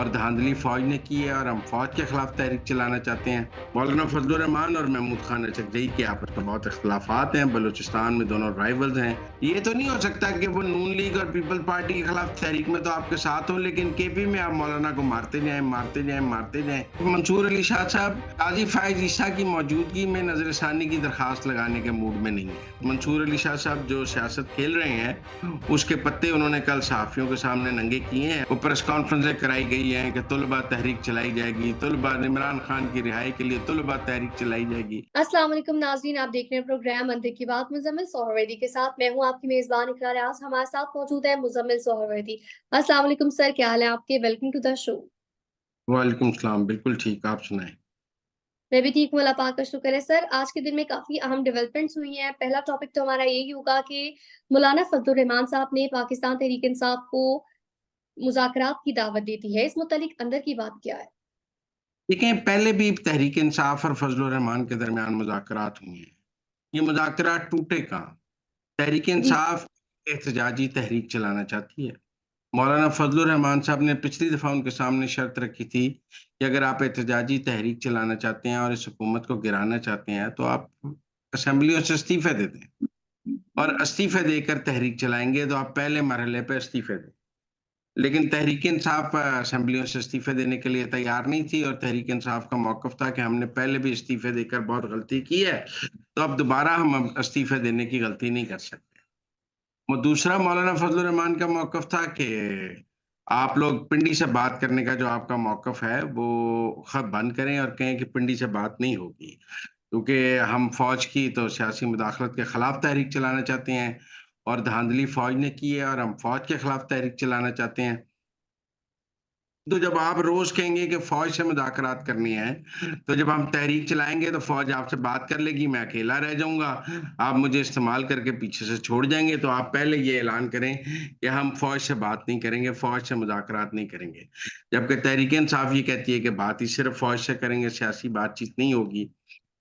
اور دھاندلی فوج نے کی ہے اور ہم فوج کے خلاف تحریک چلانا چاہتے ہیں۔ مولانا فضل الرحمان اور محمود خان اچکزئی کے آپس میں بہت اختلافات ہیں، بلوچستان میں دونوں رائیولز ہیں۔ یہ تو نہیں ہو سکتا کہ وہ نون لیگ اور پیپل پارٹی کے خلاف تحریک میں تو آپ کے ساتھ ہوں، لیکن کے پی میں آپ مولانا کو مارتے جائیں مارتے جائیں مارتے جائیں۔ منصور علی شاہ صاحب قاضی فائز عیسیٰ کی موجودگی میں نظر ثانی کی درخواست لگانے کے موڈ میں نہیں ہے۔ منصور علی شاہ صاحب جو سیاست کھیل رہے ہیں اس کے پتے انہوں نے کل صحافیوں کے سامنے ننگے کیے ہیں۔ وہ پریس کانفرنسیں کرائی گئی ہیں کہ طلبہ تحریک چلائی جائے گی، طلبہ عمران خان کی رہائی کے لیے طلبہ تحریک چلائی جائے گی۔ السلام علیکم ناظرین، آپ دیکھ رہے ہیں پروگرام اندر کی بات مزمل سہروردی کے ساتھ۔ میں ہوں آپ کی میزبان اقرار اعاز۔ ہمارے ساتھ موجود ہے مزمل سہروردی۔ السلام علیکم سر، کیا حال ہے آپ کے؟ ویلکم ٹو دا شو۔ وعلیکم السلام، بالکل ٹھیک، آپ سنائیں۔ میں بھی ٹھیک ہوں، اللہ پاک کا شکر ہے۔ سر، آج کے دن میں کافی اہم ڈیولپمنٹس ہوئی ہیں۔ پہلا ٹاپک تو ہمارا یہی ہوگا کہ مولانا فضل الرحمان صاحب نے پاکستان تحریک انصاف کو مذاکرات کی دعوت دی تھی ہے، اس متعلق اندر کی بات کیا ہے؟ دیکھیں، پہلے بھی تحریک انصاف اور فضل الرحمان کے درمیان مذاکرات ہوئی ہیں۔ یہ مذاکرات ٹوٹے کہاں؟ تحریک جی انصاف احتجاجی تحریک چلانا چاہتی ہے۔ مولانا فضل الرحمان صاحب نے پچھلی دفعہ ان کے سامنے شرط رکھی تھی کہ اگر آپ احتجاجی تحریک چلانا چاہتے ہیں اور اس حکومت کو گرانا چاہتے ہیں تو آپ اسمبلیوں سے استعفے دے دیں، اور استعفے دے کر تحریک چلائیں گے تو آپ پہلے مرحلے پہ استعفے دیں۔ لیکن تحریک انصاف اسمبلیوں سے استعفے دینے کے لیے تیار نہیں تھی، اور تحریک انصاف کا موقف تھا کہ ہم نے پہلے بھی استعفے دے کر بہت غلطی کی ہے، تو اب دوبارہ ہم استعفے دینے کی غلطی نہیں کر سکتے۔ وہ دوسرا مولانا فضل الرحمان کا موقف تھا کہ آپ لوگ پنڈی سے بات کرنے کا جو آپ کا موقف ہے وہ خط بند کریں اور کہیں کہ پنڈی سے بات نہیں ہوگی، کیونکہ ہم فوج کی تو سیاسی مداخلت کے خلاف تحریک چلانا چاہتے ہیں، اور دھاندلی فوج نے کی ہے اور ہم فوج کے خلاف تحریک چلانا چاہتے ہیں۔ تو جب آپ روز کہیں گے کہ فوج سے مذاکرات کرنی ہے، تو جب ہم تحریک چلائیں گے تو فوج آپ سے بات کر لے گی، میں اکیلا رہ جاؤں گا، آپ مجھے استعمال کر کے پیچھے سے چھوڑ جائیں گے۔ تو آپ پہلے یہ اعلان کریں کہ ہم فوج سے بات نہیں کریں گے، فوج سے مذاکرات نہیں کریں گے۔ جبکہ تحریک انصاف یہ کہتی ہے کہ بات ہی صرف فوج سے کریں گے، سیاسی بات چیت نہیں ہوگی۔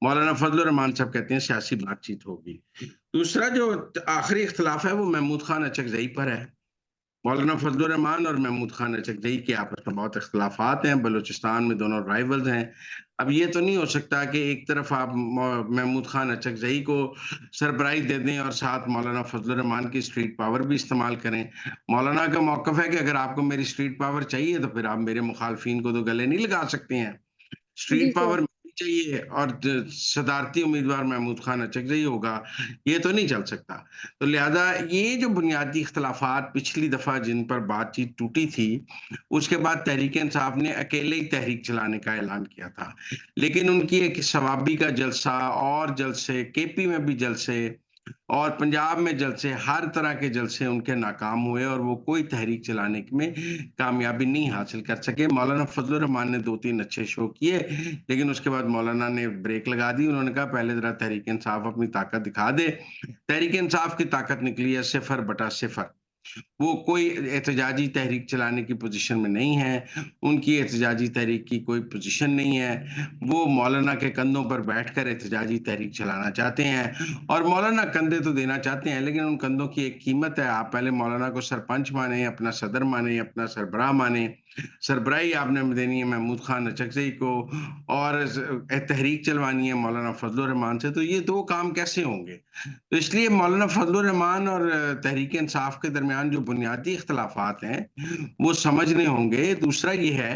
مولانا فضل الرحمان صاحب کہتے ہیں سیاسی بات چیت ہوگی۔ دوسرا جو آخری اختلاف ہے وہ محمود خان اچکزئی پر ہے۔ مولانا فضل الرحمان اور محمود خان اچکزئی کے آپس میں بہت اختلافات ہیں، بلوچستان میں دونوں رائیولز ہیں۔ اب یہ تو نہیں ہو سکتا کہ ایک طرف آپ محمود خان اچکزئی کو سربراہی دے دیں اور ساتھ مولانا فضل الرحمان کی اسٹریٹ پاور بھی استعمال کریں۔ مولانا کا موقف ہے کہ اگر آپ کو میری اسٹریٹ پاور چاہیے تو پھر آپ میرے مخالفین کو تو گلے نہیں لگا سکتے ہیں۔ جی اسٹریٹ سر۔ پاور چاہیے اور صدارتی امیدوار محمود خان اچکزئی ہوگا، یہ تو نہیں چل سکتا۔ تو لہذا یہ جو بنیادی اختلافات پچھلی دفعہ جن پر بات چیت ٹوٹی تھی، اس کے بعد تحریک انصاف نے اکیلے ہی تحریک چلانے کا اعلان کیا تھا، لیکن ان کی ایک ثوابی کا جلسہ اور جلسے، کے پی میں بھی جلسے اور پنجاب میں جلسے، ہر طرح کے جلسے ان کے ناکام ہوئے اور وہ کوئی تحریک چلانے میں کامیابی نہیں حاصل کر سکے۔ مولانا فضل الرحمان نے 2-3 اچھے شو کیے، لیکن اس کے بعد مولانا نے بریک لگا دی۔ انہوں نے کہا پہلے ذرا تحریک انصاف اپنی طاقت دکھا دے۔ تحریک انصاف کی طاقت نکلی ہے 0/0۔ وہ کوئی احتجاجی تحریک چلانے کی پوزیشن میں نہیں ہے، ان کی احتجاجی تحریک کی کوئی پوزیشن نہیں ہے۔ وہ مولانا کے کندھوں پر بیٹھ کر احتجاجی تحریک چلانا چاہتے ہیں، اور مولانا کندھے تو دینا چاہتے ہیں، لیکن ان کندھوں کی ایک قیمت ہے۔ آپ پہلے مولانا کو سرپنچ مانیں، اپنا صدر مانیں، اپنا سربراہ مانیں۔ سربراہی آپ نے دینی ہے محمود خان اچکزئی کو، اور تحریک چلوانی ہے مولانا فضل الرحمان سے، تو یہ دو کام کیسے ہوں گے؟ تو اس لیے مولانا فضل الرحمان اور تحریک انصاف کے درمیان جو بنیادی اختلافات ہیں وہ سمجھنے ہوں گے۔ دوسرا یہ ہے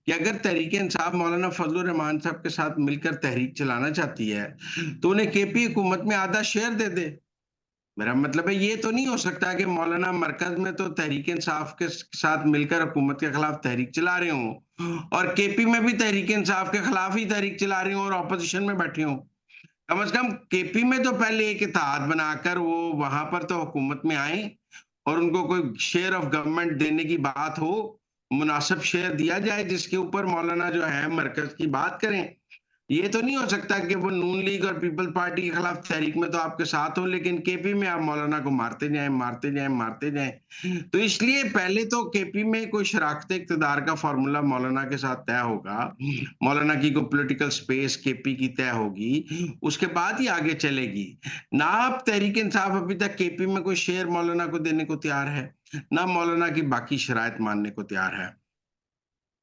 کہ اگر تحریک انصاف مولانا فضل الرحمان صاحب کے ساتھ مل کر تحریک چلانا چاہتی ہے تو انہیں کے پی حکومت میں آدھا شیئر دے دے۔ میرا مطلب ہے یہ تو نہیں ہو سکتا کہ مولانا مرکز میں تو تحریک انصاف کے ساتھ مل کر حکومت کے خلاف تحریک چلا رہے ہوں، اور کے پی میں بھی تحریک انصاف کے خلاف ہی تحریک چلا رہے ہوں اور اپوزیشن میں بیٹھے ہوں۔ کم از کم کے پی میں تو پہلے ایک اتحاد بنا کر وہ وہاں پر تو حکومت میں آئیں، اور ان کو کوئی شیئر آف گورنمنٹ دینے کی بات ہو، مناسب شیئر دیا جائے جس کے اوپر مولانا جو ہے مرکز کی بات کریں۔ یہ تو نہیں ہو سکتا کہ وہ نون لیگ اور پیپل پارٹی کے خلاف تحریک میں تو آپ کے ساتھ ہوں، لیکن کے پی میں آپ مولانا کو مارتے جائیں مارتے جائیں مارتے جائیں۔ تو اس لیے پہلے تو کے پی میں کوئی شراکت اقتدار کا فارمولا مولانا کے ساتھ طے ہوگا، مولانا کی کوئی پولیٹیکل سپیس کے پی کی طے ہوگی، اس کے بعد ہی آگے چلے گی۔ نہ اب تحریک انصاف ابھی تک کے پی میں کوئی شیئر مولانا کو دینے کو تیار ہے، نہ مولانا کی باقی شرائط ماننے کو تیار ہے۔